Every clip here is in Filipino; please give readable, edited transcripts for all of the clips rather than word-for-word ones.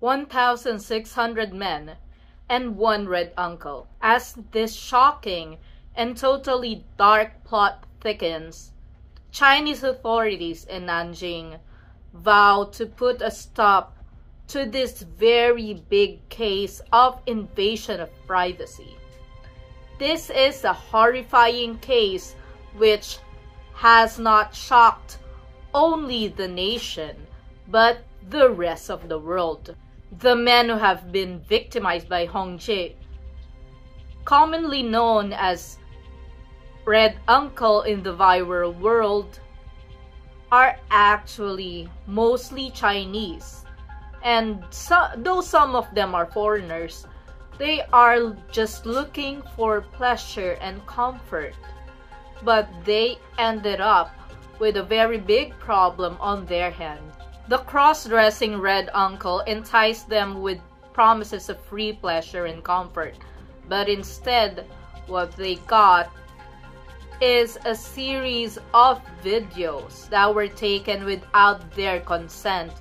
1,600 men, and one red uncle. As this shocking and totally dark plot thickens, Chinese authorities in Nanjing vow to put a stop to this very big case of invasion of privacy. This is a horrifying case which has not shocked only the nation, but the rest of the world. The men who have been victimized by Hong Jie, commonly known as Red Uncle in the viral world, are actually mostly Chinese. And though some of them are foreigners, they are just looking for pleasure and comfort. But they ended up with a very big problem on their hand. The cross-dressing Red Uncle enticed them with promises of free pleasure and comfort, but instead, what they got is a series of videos that were taken without their consent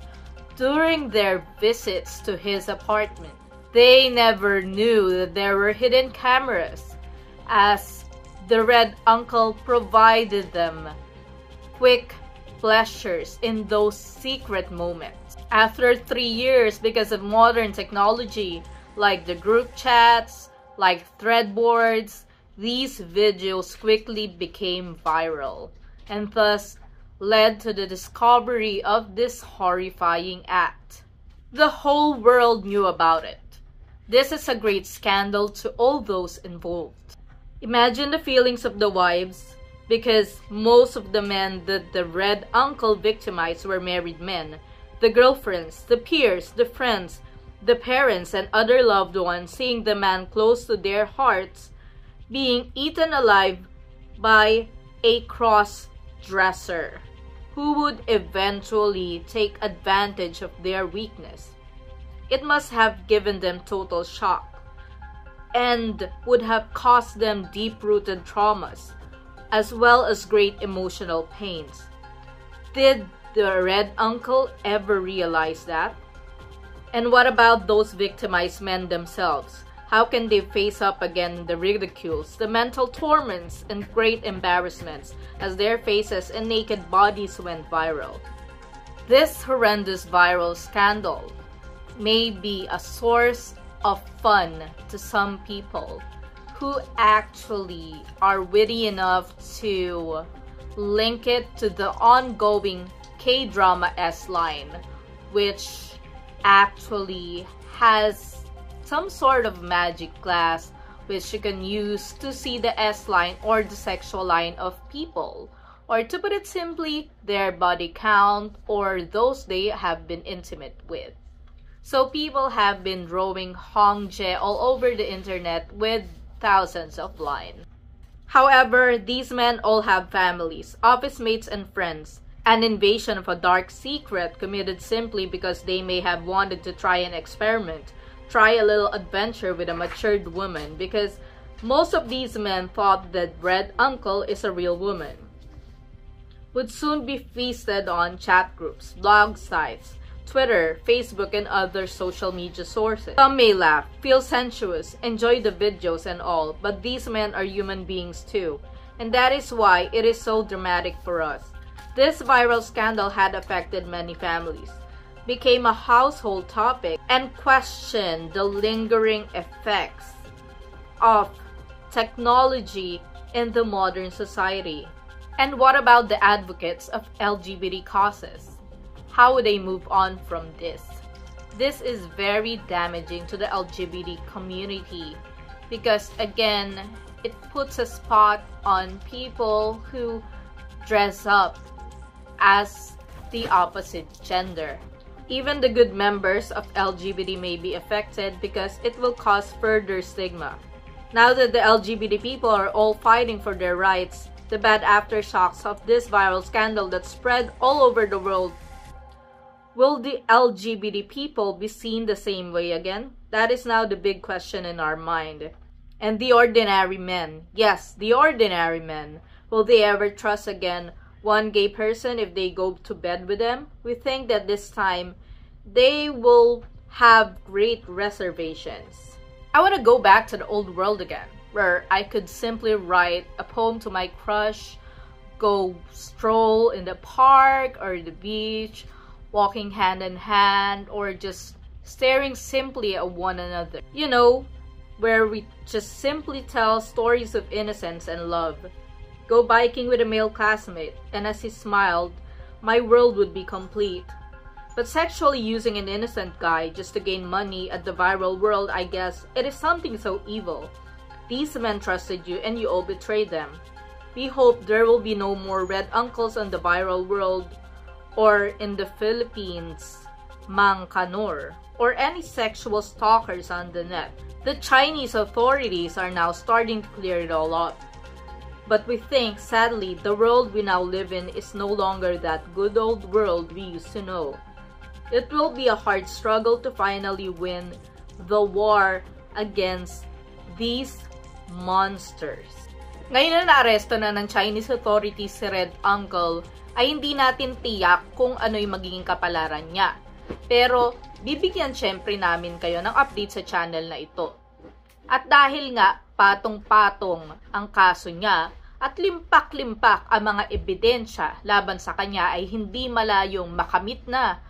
during their visits to his apartment. They never knew that there were hidden cameras, as the Red Uncle provided them quick pleasures in those secret moments. After 3 years, because of modern technology like the group chats, like thread boards, these videos quickly became viral and thus led to the discovery of this horrifying act. The whole world knew about it. This is a great scandal to all those involved. Imagine the feelings of the wives, because most of the men that the Red Uncle victimized were married men. The girlfriends, the peers, the friends, the parents, and other loved ones seeing the man close to their hearts being eaten alive by a cross-dresser who would eventually take advantage of their weakness. It must have given them total shock and would have caused them deep-rooted traumas, as well as great emotional pains. Did the Red Uncle ever realize that? And what about those victimized men themselves? How can they face up again the ridicules, the mental torments, and great embarrassments as their faces and naked bodies went viral? This horrendous viral scandal may be a source of fun to some people who actually are witty enough to link it to the ongoing K-drama S-line, which actually has some sort of magic glass which you can use to see the S-line or the sexual line of people, or to put it simply, their body count or those they have been intimate with. So people have been drawing Hong Jie all over the internet with thousands of lines. However, these men all have families, office mates, and friends. An invasion of a dark secret committed simply because they may have wanted to try an experiment, try a little adventure with a matured woman, because most of these men thought that Red Uncle is a real woman, would soon be feasted on chat groups, blog sites, Twitter, Facebook, and other social media sources. Some may laugh, feel sensuous, enjoy the videos and all, but these men are human beings too, and that is why it is so dramatic for us. This viral scandal had affected many families, became a household topic, and questioned the lingering effects of technology in the modern society. And what about the advocates of LGBT causes? How would they move on from this? This is very damaging to the LGBT community because, again, it puts a spot on people who dress up as the opposite gender. Even the good members of LGBT may be affected because it will cause further stigma. Now that the LGBT people are all fighting for their rights, the bad aftershocks of this viral scandal that spread all over the world, will the LGBT people be seen the same way again? That is now the big question in our mind. And the ordinary men, yes, the ordinary men, will they ever trust again one gay person if they go to bed with them? We think that this time they will have great reservations. I want to go back to the old world again, where I could simply write a poem to my crush, go stroll in the park or the beach, walking hand in hand, or just staring simply at one another. You know, where we just simply tell stories of innocence and love. Go biking with a male classmate, and as he smiled, my world would be complete. But sexually using an innocent guy just to gain money at the viral world, I guess, it is something so evil. These men trusted you and you all betrayed them. We hope there will be no more red uncles on the viral world, or in the Philippines, Mang Kanor, or any sexual stalkers on the net. The Chinese authorities are now starting to clear it all up. But we think, sadly, the world we now live in is no longer that good old world we used to know. It will be a hard struggle to finally win the war against these monsters. Ngayon na naaresto na ng Chinese authorities si Red Uncle, ay hindi natin tiyak kung ano yung magiging kapalaran niya. Pero, bibigyan syempre namin kayo ng update sa channel na ito. At dahil nga, patong-patong ang kaso niya, at limpak-limpak ang mga ebidensya laban sa kanya ay hindi malayong makamit na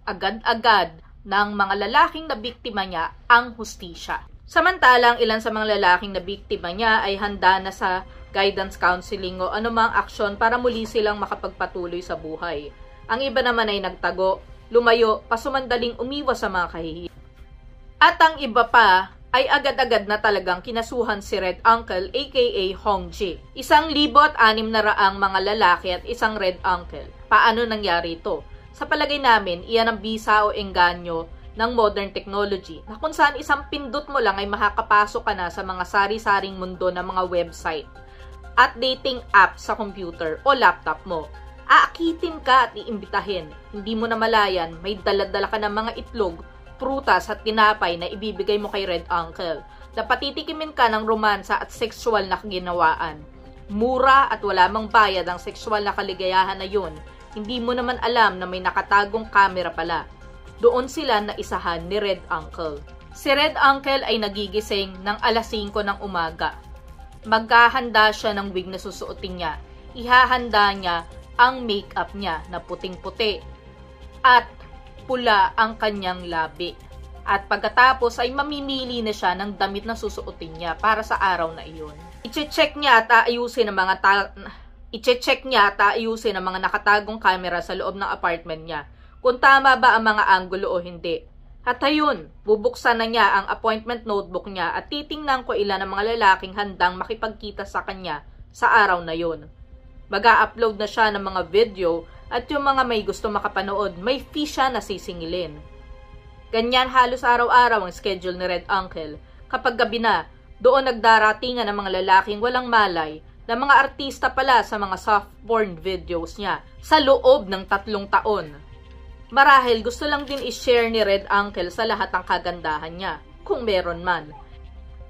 agad-agad ng mga lalaking na biktima niya ang hustisya. Samantalang ilan sa mga lalaking na biktima niya ay handa na sa guidance counseling o anumang aksyon para muli silang makapagpatuloy sa buhay. Ang iba naman ay nagtago, lumayo, pasumandaling umiwas sa mga kahihiyan. At ang iba pa ay agad-agad na talagang kinasuhan si Red Uncle aka Hong Ji. 1,600 mga lalaki at isang Red Uncle. Paano nangyari ito? Sa palagay namin, iyan ang bisa o engganyo ng modern technology na kung saan isang pindot mo lang ay makakapasok ka na sa mga sari-saring mundo ng mga website at dating app sa computer o laptop mo. Aakitin ka at iimbitahin. Hindi mo na malayan, may dala-dala ka ng mga itlog, prutas at tinapay na ibibigay mo kay Red Uncle. Na patitikimin ka ng romansa at sexual na ginawaan. Mura at wala mang bayad ang sexual na kaligayahan na yun. Hindi mo naman alam na may nakatagong camera pala. Doon sila na isahan ni Red Uncle. Si Red Uncle ay nagigising ng alas 5 ng umaga. Maghahanda siya ng wig na susuotin niya. Ihahanda niya ang makeup niya na puting-puti at pula ang kanyang labi. At pagkatapos ay mamimili na siya ng damit na susuotin niya para sa araw na iyon. I-check niya at ayusin ang mga nakatagong camera sa loob ng apartment niya. Kung tama ba ang mga anggulo o hindi. At ayun, bubuksan na niya ang appointment notebook niya at titingnan ko ilan ng mga lalaking handang makipagkita sa kanya sa araw na yun. Mag-a-upload na siya ng mga video at yung mga may gusto makapanood, may fee siya na sisingilin. Ganyan halos araw-araw ang schedule ni Red Uncle. Kapag gabi na, doon nagdaratingan ng mga lalaking walang malay na mga artista pala sa mga soft porn videos niya sa loob ng 3 taon. Marahil gusto lang din i-share ni Red Uncle sa lahat ng kagandahan niya, kung meron man.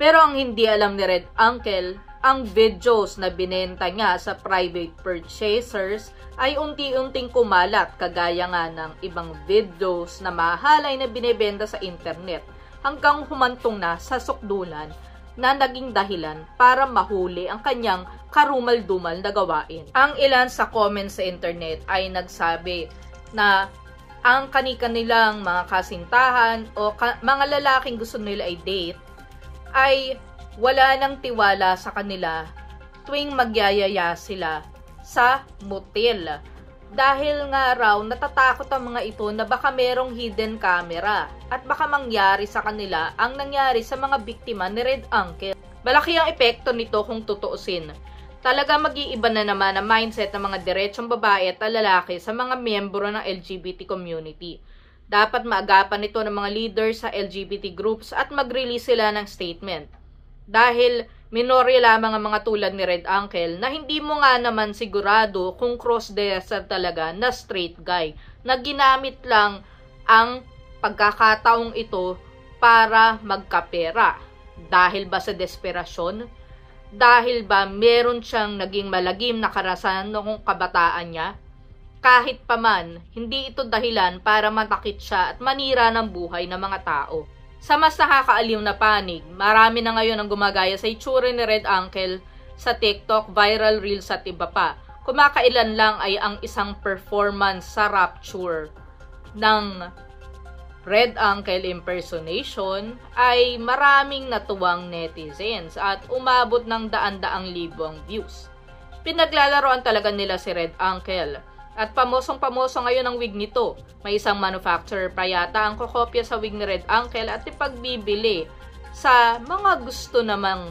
Pero ang hindi alam ni Red Uncle, ang videos na binenta niya sa private purchasers ay unti-unting kumalat kagaya nga ng ibang videos na mahalay na binebenta sa internet hanggang humantong na sa sukdulan na naging dahilan para mahuli ang kanyang karumal-dumal na gawain. Ang ilan sa comments sa internet ay nagsabi na ang kani-kanilang mga kasintahan o mga lalaking gusto nila ay date ay wala nang tiwala sa kanila tuwing magyayaya sila sa motel. Dahil nga raw natatakot ang mga ito na baka merong hidden camera at baka mangyari sa kanila ang nangyari sa mga biktima ni Red Uncle. Malaki ang epekto nito kung tutuusin. Talaga mag-iiba na naman ang mindset ng mga diretsong babae at lalaki sa mga miyembro ng LGBT community. Dapat maagapan ito ng mga leaders sa LGBT groups at mag-release sila ng statement. Dahil minorya lamang ang mga tulad ni Red Uncle na hindi mo nga naman sigurado kung cross-dresser talaga na straight guy na ginamit lang ang pagkakataong ito para magkapera. Dahil ba sa desperasyon? Dahil ba meron siyang naging malagim na karasan noong kabataan niya? Kahit paman, hindi ito dahilan para matakit siya at manira ng buhay ng mga tao. Sa mas nakakaaliw na panig, marami na ngayon ang gumagaya sa itsura ni Red Uncle sa TikTok, viral reels at iba pa. Kumakailan lang ay ang isang performance sa Rapture ng Red Uncle impersonation ay maraming natuwang netizens at umabot ng daan-daang libong views. Pinaglalaroan talaga nila si Red Uncle. At pamosong-pamoso ngayon ang wig nito. May isang manufacturer pa yata ang kokopya sa wig ni Red Uncle at ipagbibili sa mga gusto namang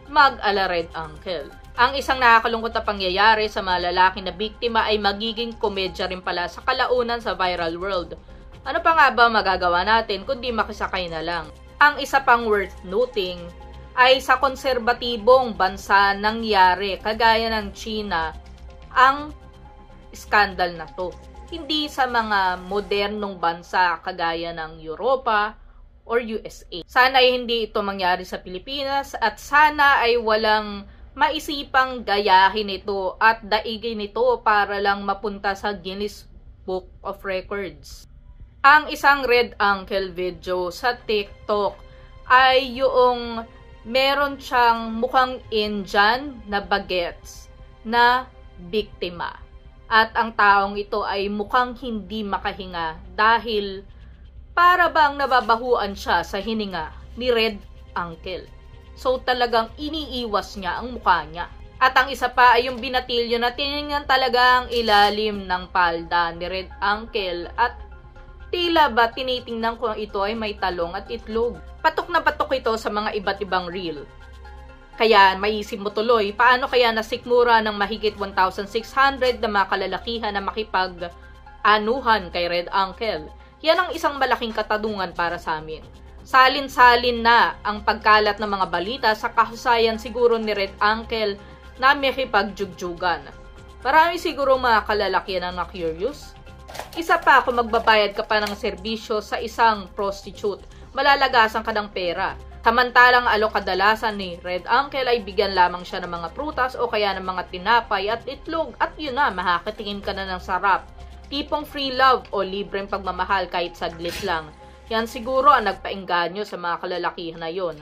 mag-ala Red Uncle. Ang isang nakakalungkot na pangyayari sa mga lalaki na biktima ay magiging komedya rin pala sa kalaunan sa viral world. Ano pa nga ba magagawa natin kundi makisakay na lang? Ang isa pang worth noting ay sa konserbatibong bansa nangyari kagaya ng China ang skandal na to. Hindi sa mga modernong bansa kagaya ng Europa or USA. Sana ay hindi ito mangyari sa Pilipinas at sana ay walang maisipang gayahin ito at daigin ito para lang mapunta sa Guinness Book of Records. Ang isang Red Uncle video sa TikTok ay yung meron siyang mukhang Indian na bagets na biktima. At ang taong ito ay mukhang hindi makahinga dahil para bang nababahuan siya sa hininga ni Red Uncle. So talagang iniiwas niya ang mukha niya. At ang isa pa ay yung binatilyo na tinignan talaga ang ilalim ng palda ni Red Uncle at tila ba tinitingnan kung ito ay may talong at itlog. Patok na patok ito sa mga iba't ibang reel. Kaya maisip mo tuloy, paano kaya nasikmura ng mahigit 1,600 na mga kalalakihan na makipag-anuhan kay Red Uncle? Yan ang isang malaking katanungan para sa amin. Salin-salin na ang pagkalat ng mga balita sa kahusayan siguro ni Red Uncle na makipag-jugjugan. Marami siguro mga kalalakihan ang na-curious. Isa pa, kung magbabayad ka pa ng serbisyo sa isang prostitute, malalagasan ka ng pera. Samantalang alok kadalasan ni Red Uncle ay bigyan lamang siya ng mga prutas o kaya ng mga tinapay at itlog at yun na, makakatingin ka na ng sarap. Tipong free love o libreng pagmamahal kahit saglit lang. Yan siguro ang nagpaengganyo sa mga kalalakihan na yun.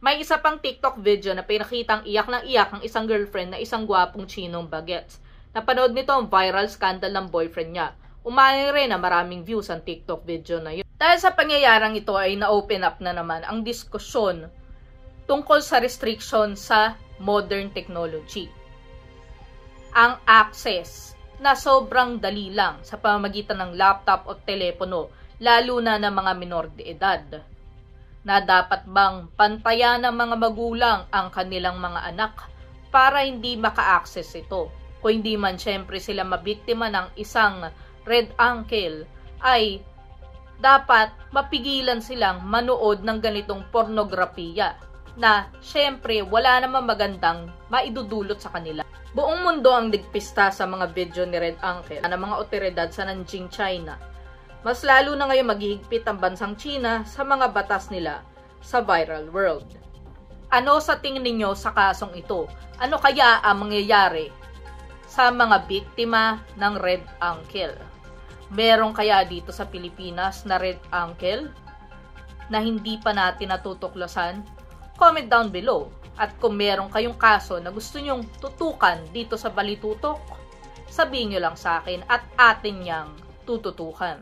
May isa pang TikTok video na pinakitang iyak ng iyak ang isang girlfriend na isang gwapong Chinong bagets. Napanood nito ang viral scandal ng boyfriend niya. Umani rin na maraming views ang TikTok video na yun. Dahil sa pangyayarang ito ay na-open up na naman ang diskusyon tungkol sa restriction sa modern technology. Ang access na sobrang dali lang sa pamamagitan ng laptop o telepono, lalo na ng mga minor de edad. Na dapat bang pantayan ng mga magulang ang kanilang mga anak para hindi maka-access ito? Kung hindi man syempre sila mabiktima ng isang Red Uncle, ay dapat mapigilan silang manood ng ganitong pornografiya na syempre wala namang magandang maidudulot sa kanila. Buong mundo ang nagpista sa mga video ni Red Uncle ng mga otoridad sa Nanjing, China. Mas lalo na ngayon maghihigpit ang bansang China sa mga batas nila sa viral world. Ano sa tingin ninyo sa kasong ito? Ano kaya ang mangyayari sa mga biktima ng Red Uncle? Meron kaya dito sa Pilipinas na Red Uncle na hindi pa natin natutuklasan? Comment down below. At kung meron kayong kaso na gusto nyong tutukan dito sa Balitutok, sabihin nyo lang sa akin at atin niyang tututukan.